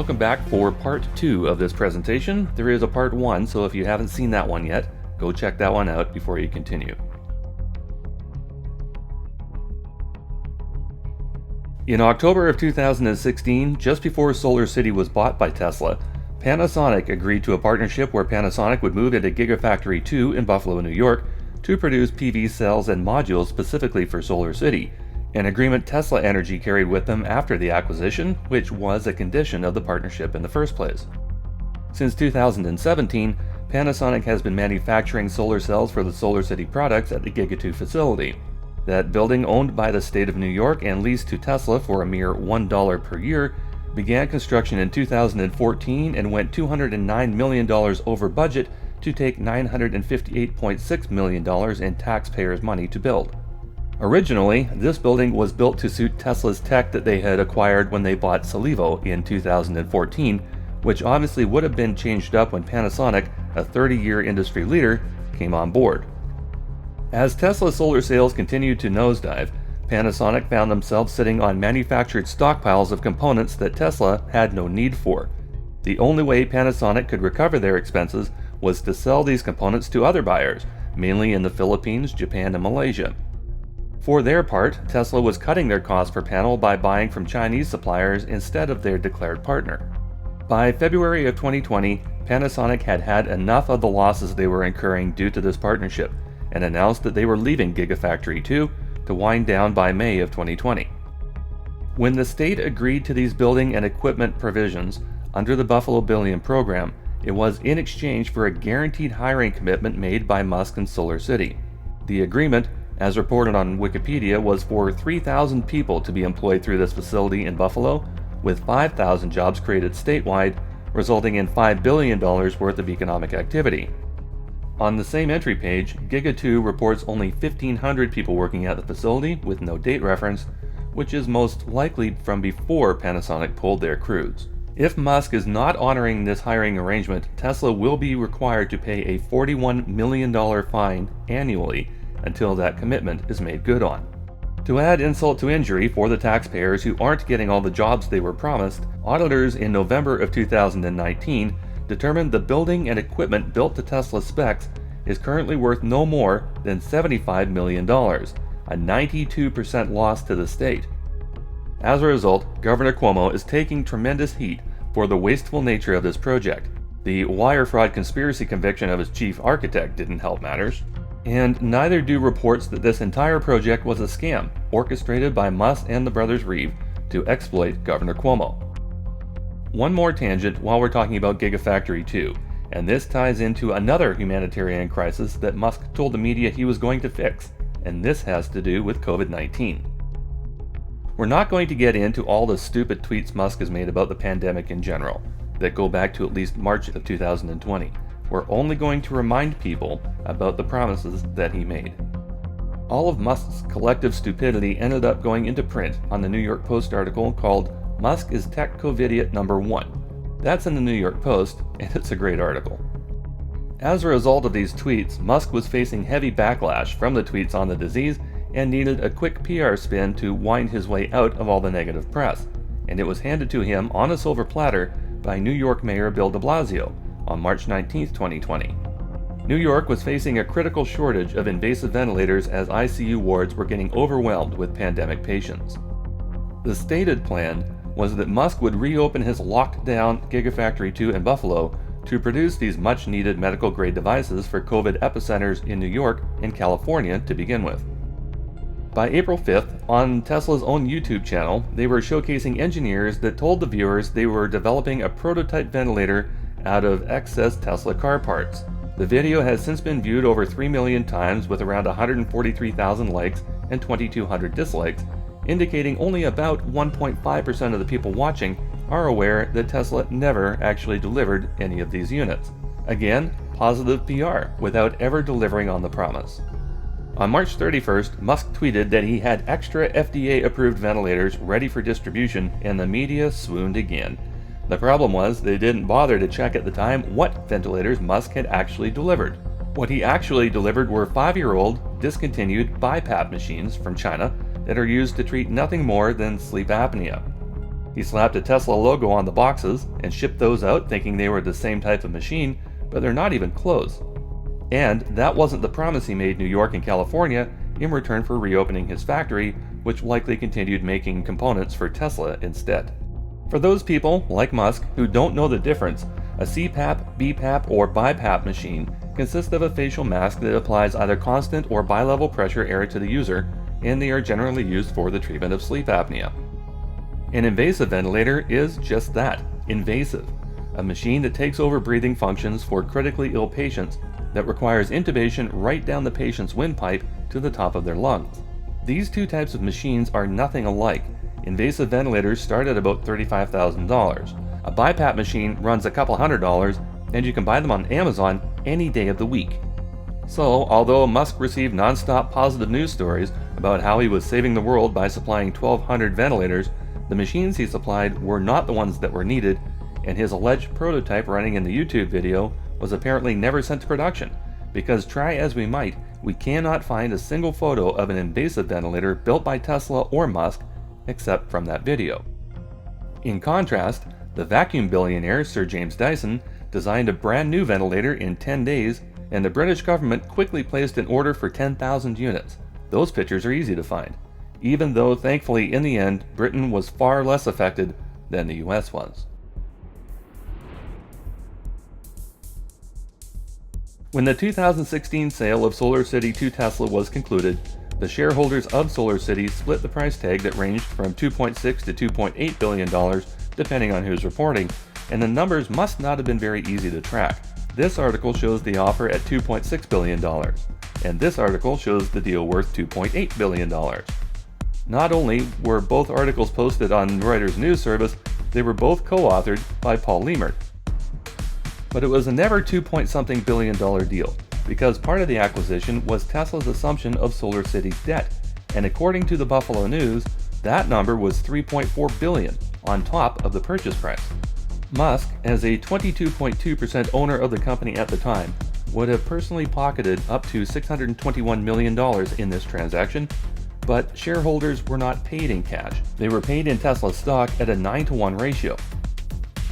welcome back for part 2 of this presentation. There is a part 1, so if you haven't seen that one yet, go check that one out before you continue. In October of 2016, just before SolarCity was bought by Tesla, Panasonic agreed to a partnership where Panasonic would move into Gigafactory 2 in Buffalo, New York, to produce PV cells and modules specifically for SolarCity, an agreement Tesla Energy carried with them after the acquisition, which was a condition of the partnership in the first place. Since 2017, Panasonic has been manufacturing solar cells for the SolarCity products at the Pt2 facility. That building, owned by the state of New York and leased to Tesla for a mere $1 per year, began construction in 2014 and went $209 million over budget to take $958.6 million in taxpayers' money to build. Originally, this building was built to suit Tesla's tech that they had acquired when they bought Solivo in 2014, which obviously would have been changed up when Panasonic, a 30-year industry leader, came on board. As Tesla solar sales continued to nosedive, Panasonic found themselves sitting on manufactured stockpiles of components that Tesla had no need for. The only way Panasonic could recover their expenses was to sell these components to other buyers, mainly in the Philippines, Japan, and Malaysia. For their part, Tesla was cutting their cost per panel by buying from Chinese suppliers instead of their declared partner. By February of 2020, Panasonic had had enough of the losses they were incurring due to this partnership, and announced that they were leaving Gigafactory 2 to wind down by May of 2020. When the state agreed to these building and equipment provisions under the Buffalo Billion program, it was in exchange for a guaranteed hiring commitment made by Musk and SolarCity. The agreement, as reported on Wikipedia, was for 3,000 people to be employed through this facility in Buffalo, with 5,000 jobs created statewide, resulting in $5 billion worth of economic activity. On the same entry page, Giga2 reports only 1,500 people working at the facility with no date reference, which is most likely from before Panasonic pulled their crews. If Musk is not honoring this hiring arrangement, Tesla will be required to pay a $41 million fine annually until that commitment is made good on. To add insult to injury for the taxpayers who aren't getting all the jobs they were promised, auditors in November of 2019 determined the building and equipment built to Tesla specs is currently worth no more than $75 million, a 92% loss to the state. As a result, Governor Cuomo is taking tremendous heat for the wasteful nature of this project. The wire fraud conspiracy conviction of his chief architect didn't help matters, and neither do reports that this entire project was a scam orchestrated by Musk and the brothers Reeve to exploit Governor Cuomo. One more tangent while we're talking about Gigafactory 2, and this ties into another humanitarian crisis that Musk told the media he was going to fix, and this has to do with COVID-19. We're not going to get into all the stupid tweets Musk has made about the pandemic in general, that go back to at least March of 2020. We're only going to remind people about the promises that he made. All of Musk's collective stupidity ended up going into print on the New York Post article called "Musk is Tech Covidiot number 1. That's in the New York Post, and it's a great article. As a result of these tweets, Musk was facing heavy backlash from the tweets on the disease and needed a quick PR spin to wind his way out of all the negative press, and it was handed to him on a silver platter by New York Mayor Bill de Blasio on March 19, 2020. New York was facing a critical shortage of invasive ventilators as ICU wards were getting overwhelmed with pandemic patients. The stated plan was that Musk would reopen his locked-down Gigafactory 2 in Buffalo to produce these much-needed medical-grade devices for COVID epicenters in New York and California to begin with. By April 5th, on Tesla's own YouTube channel, they were showcasing engineers that told the viewers they were developing a prototype ventilator out of excess Tesla car parts. The video has since been viewed over 3 million times with around 143,000 likes and 2,200 dislikes, indicating only about 1.5% of the people watching are aware that Tesla never actually delivered any of these units. Again, positive PR without ever delivering on the promise. On March 31st, Musk tweeted that he had extra FDA-approved ventilators ready for distribution, and the media swooned again. The problem was they didn't bother to check at the time what ventilators Musk had actually delivered. What he actually delivered were 5-year-old, discontinued BiPAP machines from China that are used to treat nothing more than sleep apnea. He slapped a Tesla logo on the boxes and shipped those out thinking they were the same type of machine, but they're not even close. And that wasn't the promise he made New York and California in return for reopening his factory, which likely continued making components for Tesla instead. For those people, like Musk, who don't know the difference, a CPAP, BPAP, or BiPAP machine consists of a facial mask that applies either constant or bi-level pressure air to the user, and they are generally used for the treatment of sleep apnea. An invasive ventilator is just that, invasive, a machine that takes over breathing functions for critically ill patients that requires intubation right down the patient's windpipe to the top of their lungs. These two types of machines are nothing alike. Invasive ventilators start at about $35,000. A BiPAP machine runs a couple $100, and you can buy them on Amazon any day of the week. So, although Musk received non-stop positive news stories about how he was saving the world by supplying 1,200 ventilators, the machines he supplied were not the ones that were needed, and his alleged prototype running in the YouTube video was apparently never sent to production, because try as we might, we cannot find a single photo of an invasive ventilator built by Tesla or Musk except from that video. In contrast, the vacuum billionaire Sir James Dyson designed a brand new ventilator in 10 days, and the British government quickly placed an order for 10,000 units. Those pictures are easy to find, even though thankfully in the end Britain was far less affected than the US was. When the 2016 sale of SolarCity to Tesla was concluded, the shareholders of SolarCity split the price tag that ranged from $2.6 to $2.8 billion, depending on who's reporting, and the numbers must not have been very easy to track. This article shows the offer at $2.6 billion, and this article shows the deal worth $2.8 billion. Not only were both articles posted on Reuters news service, they were both co-authored by Paul Liemert. But it was a never $2-point-something billion deal, because part of the acquisition was Tesla's assumption of SolarCity's debt, and according to the Buffalo News, that number was $3.4 billion on top of the purchase price. Musk, as a 22.2% owner of the company at the time, would have personally pocketed up to $621 million in this transaction, but shareholders were not paid in cash. They were paid in Tesla stock at a 9-to-1 ratio.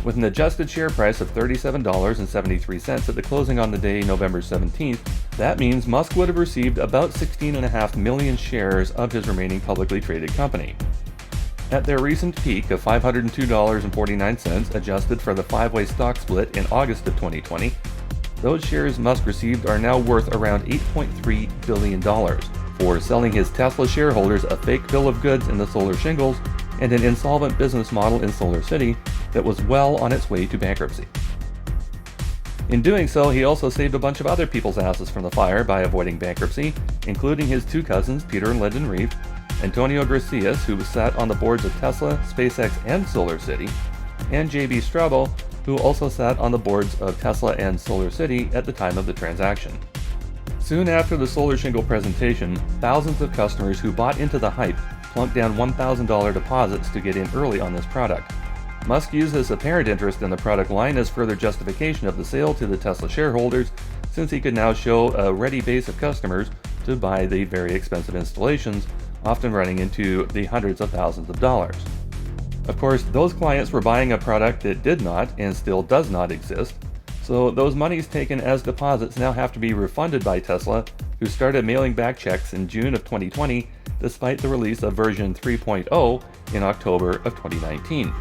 With an adjusted share price of $37.73 at the closing on the day November 17th, that means Musk would have received about 16.5 million shares of his remaining publicly traded company. At their recent peak of $502.49 adjusted for the 5-way stock split in August of 2020, those shares Musk received are now worth around $8.3 billion for selling his Tesla shareholders a fake bill of goods in the solar shingles and an insolvent business model in SolarCity that was well on its way to bankruptcy. In doing so, he also saved a bunch of other people's asses from the fire by avoiding bankruptcy, including his two cousins, Peter and Lyndon Reeve, Antonio Gracias, who sat on the boards of Tesla, SpaceX, and SolarCity, and J.B. Straubel, who also sat on the boards of Tesla and SolarCity at the time of the transaction. Soon after the solar shingle presentation, thousands of customers who bought into the hype plunked down $1,000 deposits to get in early on this product. Musk used this apparent interest in the product line as further justification of the sale to the Tesla shareholders, since he could now show a ready base of customers to buy the very expensive installations, often running into the hundreds of thousands of dollars. Of course, those clients were buying a product that did not and still does not exist, so those monies taken as deposits now have to be refunded by Tesla, who started mailing back checks in June of 2020 despite the release of version 3.0 in October of 2019.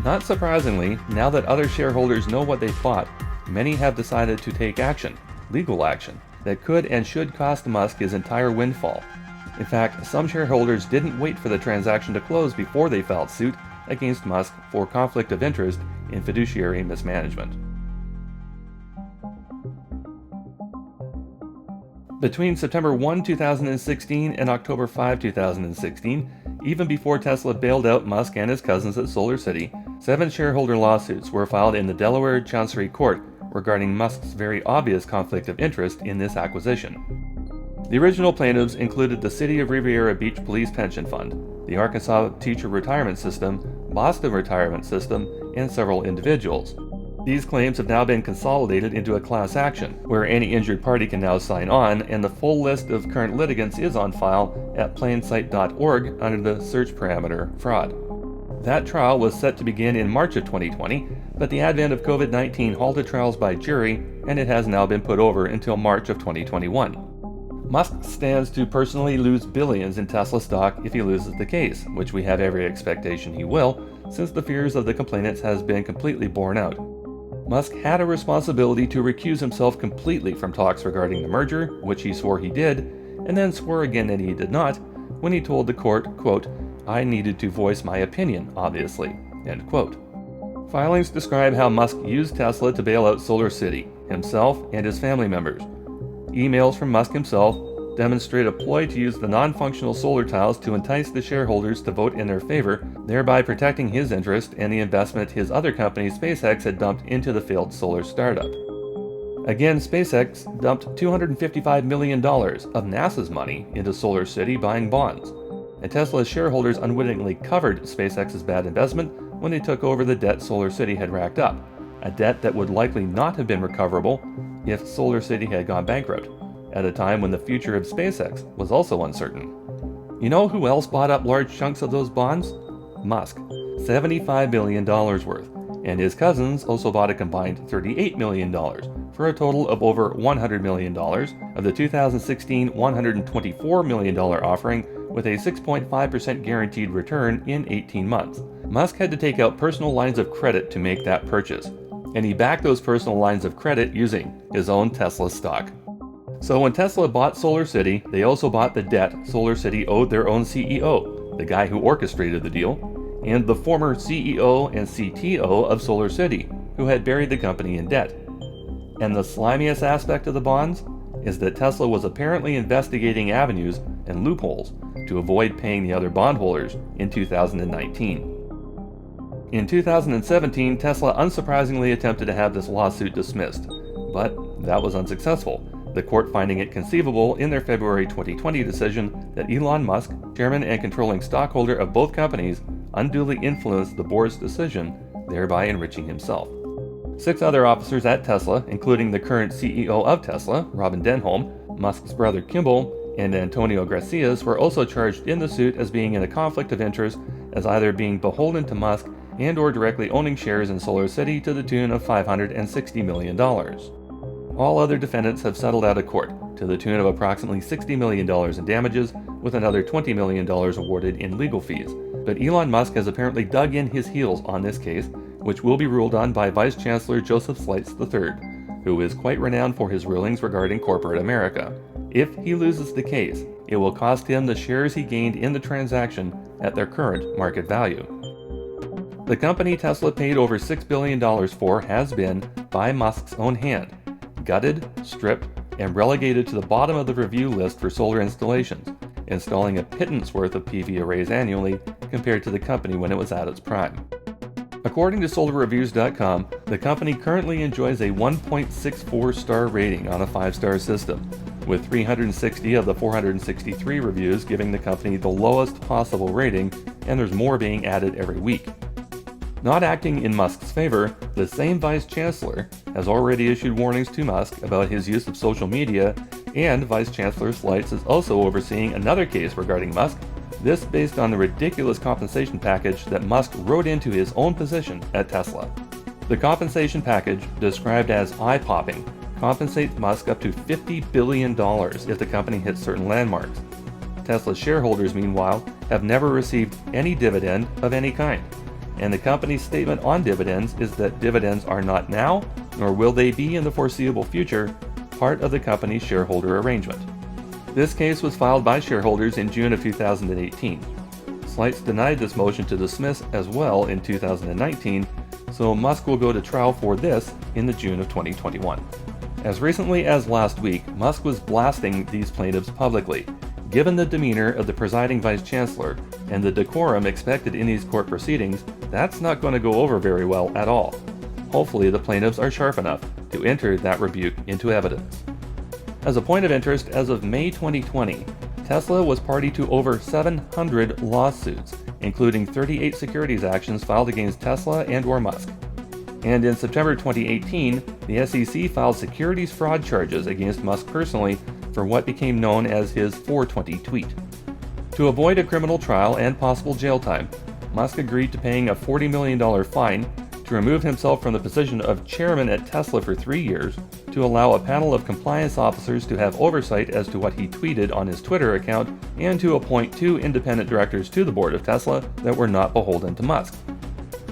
Not surprisingly, now that other shareholders know what they've bought, many have decided to take action, legal action, that could and should cost Musk his entire windfall. In fact, some shareholders didn't wait for the transaction to close before they filed suit against Musk for conflict of interest in fiduciary mismanagement. Between September 1, 2016 and October 5, 2016, even before Tesla bailed out Musk and his cousins at SolarCity, 7 shareholder lawsuits were filed in the Delaware Chancery Court regarding Musk's very obvious conflict of interest in this acquisition. The original plaintiffs included the City of Riviera Beach Police Pension Fund, the Arkansas Teacher Retirement System, Boston Retirement System, and several individuals. These claims have now been consolidated into a class action, where any injured party can now sign on, and the full list of current litigants is on file at plainsight.org under the search parameter fraud. That trial was set to begin in March of 2020, but the advent of COVID-19 halted trials by jury, and it has now been put over until March of 2021. Musk stands to personally lose billions in Tesla stock if he loses the case, which we have every expectation he will, since the fears of the complainants has been completely borne out. Musk had a responsibility to recuse himself completely from talks regarding the merger, which he swore he did, and then swore again that he did not, when he told the court, quote, "I needed to voice my opinion, obviously," end quote. Filings describe how Musk used Tesla to bail out SolarCity, himself and his family members. Emails from Musk himself demonstrate a ploy to use the non-functional solar tiles to entice the shareholders to vote in their favor, thereby protecting his interest and the investment his other company, SpaceX, had dumped into the failed solar startup. Again, SpaceX dumped $255 million of NASA's money into SolarCity buying bonds, and Tesla's shareholders unwittingly covered SpaceX's bad investment when they took over the debt SolarCity had racked up, a debt that would likely not have been recoverable if SolarCity had gone bankrupt, at a time when the future of SpaceX was also uncertain. You know who else bought up large chunks of those bonds? Musk, $75 billion worth, and his cousins also bought a combined $38 million, for a total of over $100 million of the 2016 $124 million offering, with a 6.5% guaranteed return in 18 months. Musk had to take out personal lines of credit to make that purchase, and he backed those personal lines of credit using his own Tesla stock. So when Tesla bought SolarCity, they also bought the debt SolarCity owed their own CEO, the guy who orchestrated the deal, and the former CEO and CTO of SolarCity, who had buried the company in debt. And the slimiest aspect of the bonds is that Tesla was apparently investigating avenues and loopholes to avoid paying the other bondholders in 2019. In 2017, Tesla unsurprisingly attempted to have this lawsuit dismissed, but that was unsuccessful, the court finding it conceivable in their February 2020 decision that Elon Musk, chairman and controlling stockholder of both companies, unduly influenced the board's decision, thereby enriching himself. 6 other officers at Tesla, including the current CEO of Tesla, Robin Denholm, Musk's brother Kimball, and Antonio Gracias, were also charged in the suit as being in a conflict of interest, as either being beholden to Musk and or directly owning shares in SolarCity to the tune of $560 million. All other defendants have settled out of court to the tune of approximately $60 million in damages, with another $20 million awarded in legal fees. But Elon Musk has apparently dug in his heels on this case, which will be ruled on by Vice Chancellor Joseph Slights III, who is quite renowned for his rulings regarding corporate America. If he loses the case, it will cost him the shares he gained in the transaction at their current market value. The company Tesla paid over $6 billion for has been, by Musk's own hand, gutted, stripped, and relegated to the bottom of the review list for solar installations, installing a pittance worth of PV arrays annually compared to the company when it was at its prime. According to SolarReviews.com, the company currently enjoys a 1.64 star rating on a 5-star system, with 360 of the 463 reviews giving the company the lowest possible rating, and there's more being added every week. Not acting in Musk's favor, the same Vice Chancellor has already issued warnings to Musk about his use of social media, and Vice Chancellor Slights is also overseeing another case regarding Musk, this based on the ridiculous compensation package that Musk wrote into his own position at Tesla. The compensation package, described as eye-popping, compensates Musk up to $50 billion if the company hits certain landmarks. Tesla's shareholders, meanwhile, have never received any dividend of any kind, and the company's statement on dividends is that dividends are not now, nor will they be in the foreseeable future, part of the company's shareholder arrangement. This case was filed by shareholders in June of 2018. Slights denied this motion to dismiss as well in 2019, so Musk will go to trial for this in the June of 2021. As recently as last week, Musk was blasting these plaintiffs publicly. Given the demeanor of the presiding vice chancellor and the decorum expected in these court proceedings, that's not going to go over very well at all. Hopefully the plaintiffs are sharp enough to enter that rebuke into evidence. As a point of interest, as of May 2020, Tesla was party to over 700 lawsuits, including 38 securities actions filed against Tesla and or Musk. And in September 2018, the SEC filed securities fraud charges against Musk personally for what became known as his 420 tweet. To avoid a criminal trial and possible jail time, Musk agreed to paying a $40 million fine to remove himself from the position of chairman at Tesla for 3 years, to allow a panel of compliance officers to have oversight as to what he tweeted on his Twitter account, and to appoint 2 independent directors to the board of Tesla that were not beholden to Musk.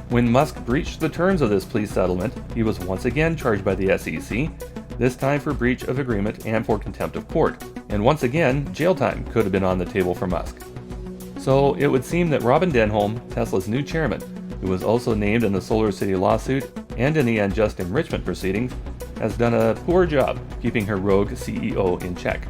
When Musk breached the terms of this plea settlement, he was once again charged by the SEC, this time for breach of agreement and for contempt of court, and once again, jail time could have been on the table for Musk. So it would seem that Robin Denholm, Tesla's new chairman, who was also named in the SolarCity lawsuit and in the unjust enrichment proceedings, has done a poor job keeping her rogue CEO in check.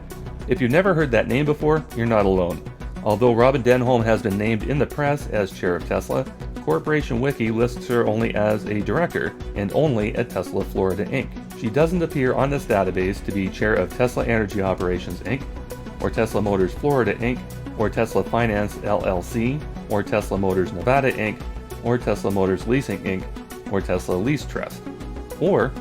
If you've never heard that name before, you're not alone. Although Robin Denholm has been named in the press as chair of Tesla, Corporation Wiki lists her only as a director and only at Tesla Florida Inc. She doesn't appear on this database to be chair of Tesla Energy Operations Inc., or Tesla Motors Florida Inc., or Tesla Finance LLC, or Tesla Motors Nevada Inc., or Tesla Motors Leasing Inc., or Tesla Lease Trust, or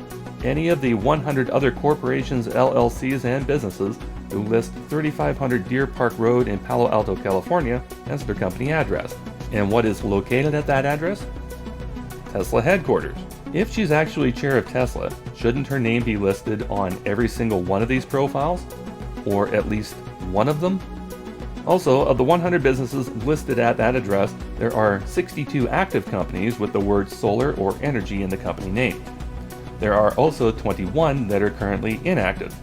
any of the 100 other corporations, LLCs, and businesses who list 3500 Deer Park Road in Palo Alto, California as their company address. And what is located at that address? Tesla headquarters. If she's actually chair of Tesla, shouldn't her name be listed on every single one of these profiles? Or at least one of them? Also, of the 100 businesses listed at that address, there are 62 active companies with the word solar or energy in the company name. There are also 21 that are currently inactive.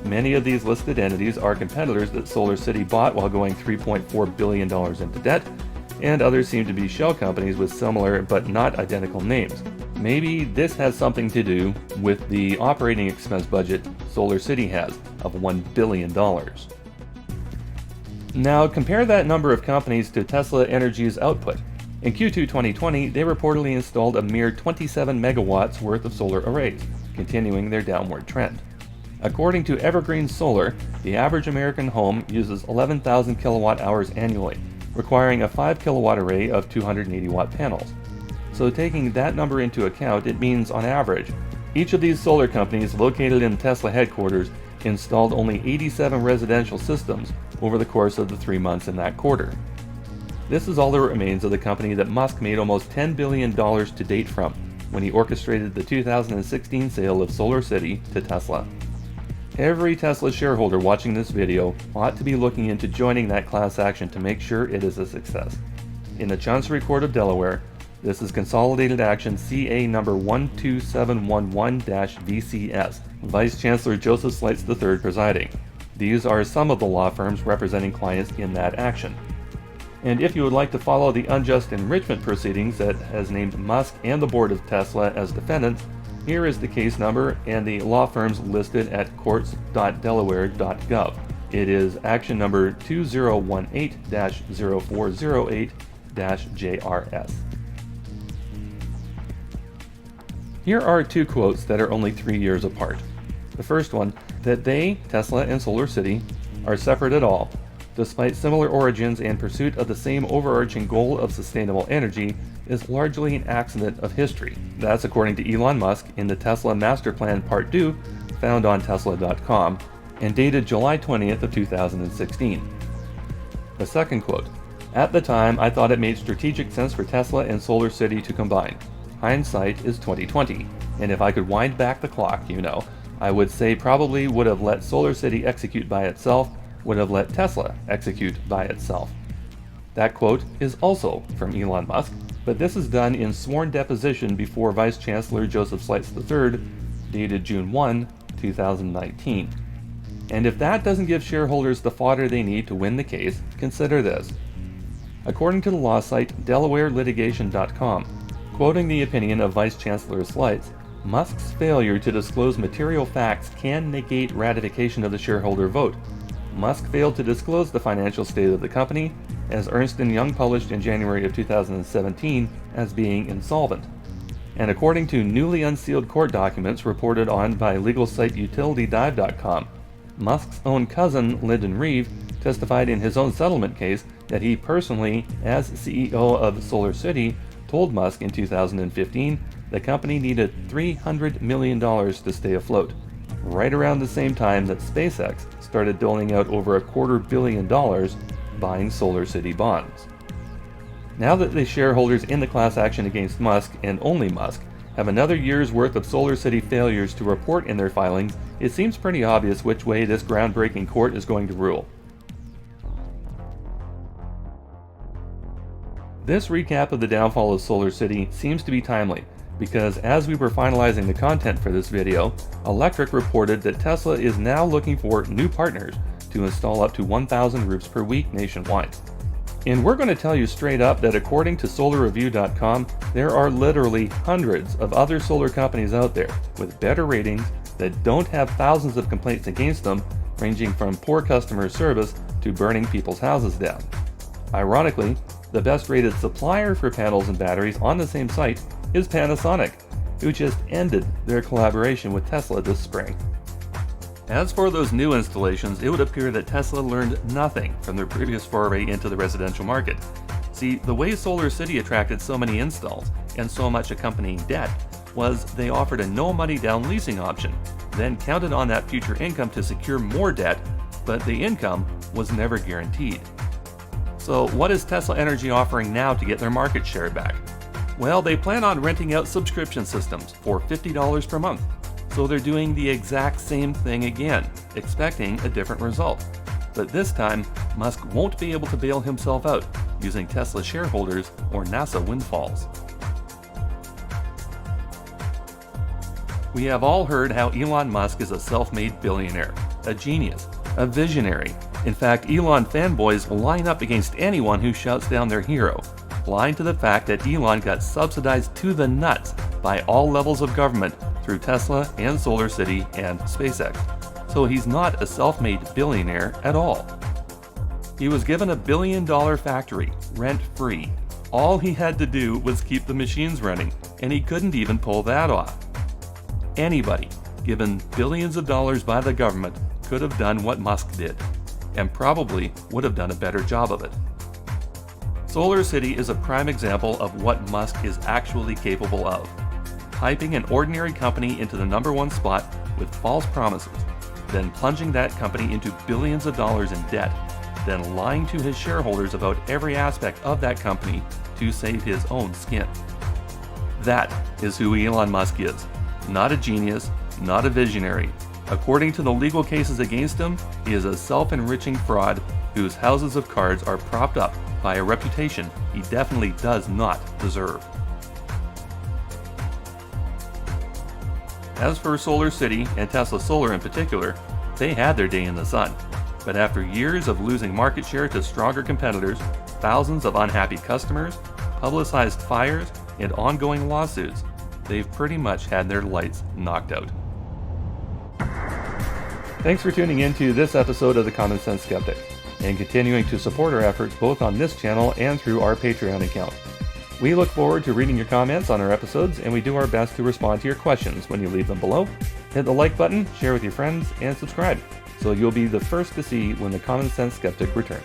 Many of these listed entities are competitors that SolarCity bought while going $3.4 billion into debt, and others seem to be shell companies with similar but not identical names. Maybe this has something to do with the operating expense budget SolarCity has of $1 billion. Now compare that number of companies to Tesla Energy's output. In Q2 2020, they reportedly installed a mere 27 megawatts worth of solar arrays, continuing their downward trend. According to Evergreen Solar, the average American home uses 11,000 kilowatt hours annually, requiring a 5 kilowatt array of 280 watt panels. So taking that number into account, it means on average, each of these solar companies located in Tesla headquarters installed only 87 residential systems over the course of the 3 months in that quarter. This is all that remains of the company that Musk made almost $10 billion to date from when he orchestrated the 2016 sale of SolarCity to Tesla. Every Tesla shareholder watching this video ought to be looking into joining that class action to make sure it is a success. In the Chancery Court of Delaware, this is Consolidated Action CA number 12711-VCS, Vice Chancellor Joseph Slights III presiding. These are some of the law firms representing clients in that action. And if you would like to follow the unjust enrichment proceedings that has named Musk and the board of Tesla as defendants, here is the case number and the law firms listed at courts.delaware.gov. It is action number 2018-0408-JRS. Here are 2 quotes that are only 3 years apart. The first one, that they, Tesla and SolarCity, are separate at all, despite similar origins and pursuit of the same overarching goal of sustainable energy, is largely an accident of history. That's according to Elon Musk in the Tesla Master Plan Part 2, found on Tesla.com, and dated July 20th of 2016. The second quote, at the time I thought it made strategic sense for Tesla and SolarCity to combine. Hindsight is 2020, and if I could wind back the clock, I would say probably would have let SolarCity execute by itself, would have let Tesla execute by itself. That quote is also from Elon Musk, but this is done in sworn deposition before Vice Chancellor Joseph Slights III, dated June 1, 2019. And if that doesn't give shareholders the fodder they need to win the case, consider this. According to the law site DelawareLitigation.com, quoting the opinion of Vice Chancellor Slights, Musk's failure to disclose material facts can negate ratification of the shareholder vote. Musk failed to disclose the financial state of the company, as Ernst & Young published in January of 2017 as being insolvent. And according to newly unsealed court documents reported on by legal site UtilityDive.com, Musk's own cousin, Lyndon Reeve, testified in his own settlement case that he personally, as CEO of SolarCity, told Musk in 2015 the company needed $300 million to stay afloat, right around the same time that SpaceX started doling out over $250 million buying SolarCity bonds. Now that the shareholders in the class action against Musk, and only Musk, have another year's worth of SolarCity failures to report in their filings, it seems pretty obvious which way this groundbreaking court is going to rule. This recap of the downfall of SolarCity seems to be timely, because as we were finalizing the content for this video, Electric reported that Tesla is now looking for new partners to install up to 1,000 roofs per week nationwide. And we're going to tell you straight up that according to SolarReview.com, there are literally hundreds of other solar companies out there with better ratings that don't have thousands of complaints against them, ranging from poor customer service to burning people's houses down. Ironically, the best rated supplier for panels and batteries on the same site is Panasonic, who just ended their collaboration with Tesla this spring. As for those new installations, it would appear that Tesla learned nothing from their previous foray into the residential market. See, the way SolarCity attracted so many installs and so much accompanying debt was they offered a no money down leasing option, then counted on that future income to secure more debt, but the income was never guaranteed. So what is Tesla Energy offering now to get their market share back? Well, they plan on renting out subscription systems for $50 per month. So they're doing the exact same thing again, expecting a different result. But this time, Musk won't be able to bail himself out using Tesla shareholders or NASA windfalls. We have all heard how Elon Musk is a self-made billionaire, a genius, a visionary. In fact, Elon fanboys will line up against anyone who shouts down their hero, blind to the fact that Elon got subsidized to the nuts by all levels of government through Tesla and SolarCity and SpaceX. So he's not a self-made billionaire at all. He was given $1 billion factory, rent-free. All he had to do was keep the machines running, and he couldn't even pull that off. Anybody given billions of dollars by the government could have done what Musk did, and probably would have done a better job of it. SolarCity is a prime example of what Musk is actually capable of. Hyping an ordinary company into the #1 spot with false promises, then plunging that company into billions of dollars in debt, then lying to his shareholders about every aspect of that company to save his own skin. That is who Elon Musk is. Not a genius, not a visionary. According to the legal cases against him, he is a self-enriching fraud whose houses of cards are propped up by a reputation he definitely does not deserve. As for SolarCity and Tesla Solar in particular, they had their day in the sun. But after years of losing market share to stronger competitors, thousands of unhappy customers, publicized fires, and ongoing lawsuits, they've pretty much had their lights knocked out. Thanks for tuning in to this episode of The Common Sense Skeptic, and continuing to support our efforts both on this channel and through our Patreon account. We look forward to reading your comments on our episodes, and we do our best to respond to your questions when you leave them below. Hit the like button, share with your friends, and subscribe, so you'll be the first to see when The Common Sense Skeptic returns.